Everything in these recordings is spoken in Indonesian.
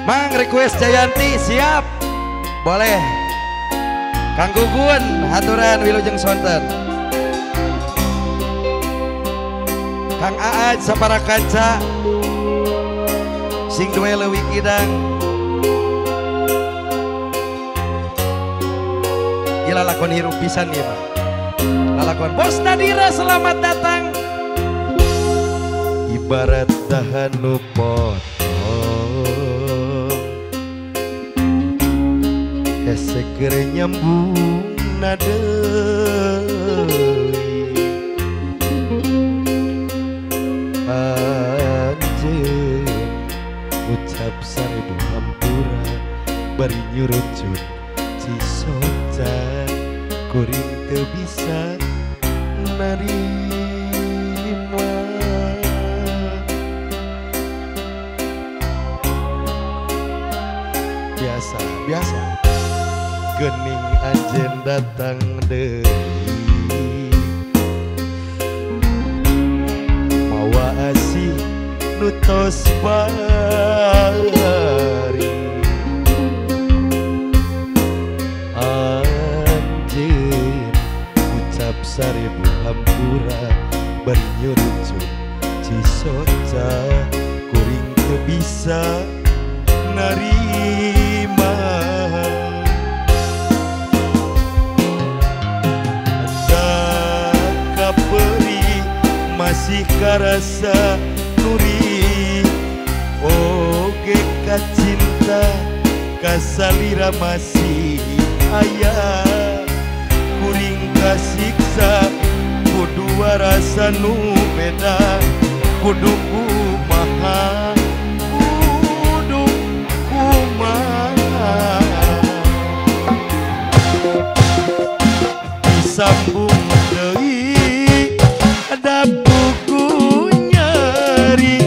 Mang request Jayanti siap. Boleh. Kang Gugun haturan wilujeng sonten. Kang Aaj sapara kaca. Sing duwe leuwih kidang. Gila lakon hirup pisan ieu mah. Lalakon Bos Nadira selamat datang. Ibarat dahan nu seger nyambung nadeui anjeun ucap sarebu hampura bari nyurucut cisoca kuring teu bisa narima biasa gening anjeun datang deui mawa asih nu tos bari anjeun ucap sarebu hampura bari nyurucut cisoca kuring teu bisa narima masih karasa nuri oge ka cinta kasalira masih aya kuring kasiksa kudu rasa nu beda kudu kumaha disambung deui ada buku nyeri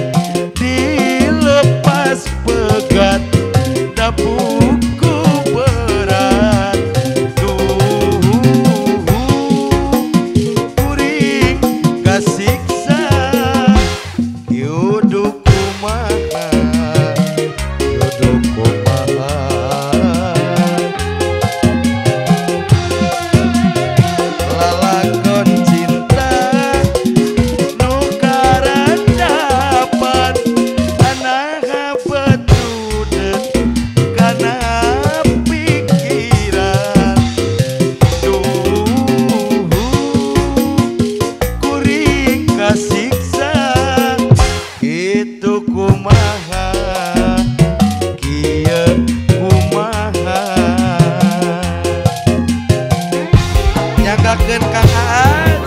dilepas pegat da buku berat kuring kasiksa yuduk kumaha lalakon cinta nu karadapan anaha betrudet kana pikiran kuring kasiksa kitu kumaha kieu kumaha nyagakeun Kang Aaj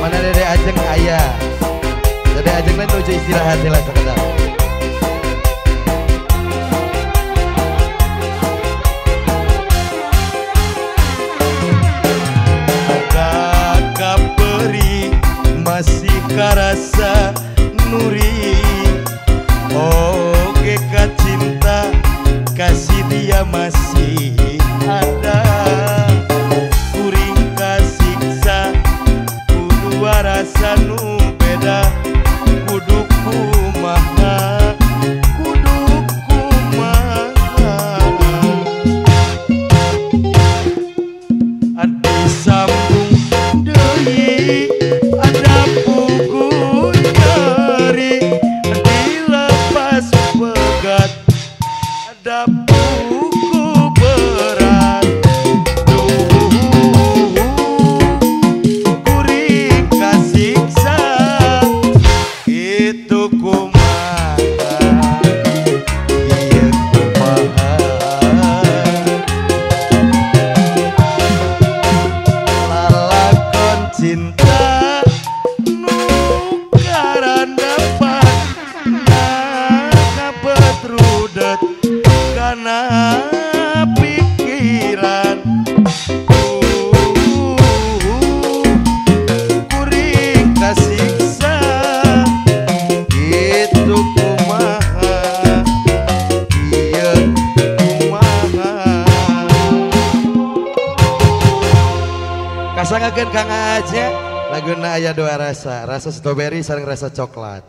mana Dede Ajeng aya Dede Ajeng lain nuju istirahat heula sakedar masih karasa nuri oge ka cinta kasih dia masih ada kuring kasiksa kudu rasa nu beda kudu kumaha disambung deui ada buku nyeri dilepas pegat ada buku berat kuring kasiksa itu kumaha ieu kumaha lalakon cinta nu karadapan anaha betrudet kana pikiran kuring kasiksa itu kumaha ieu pasangakeun Kang Aja laguna aya dua rasa, rasa stroberi sareng rasa coklat.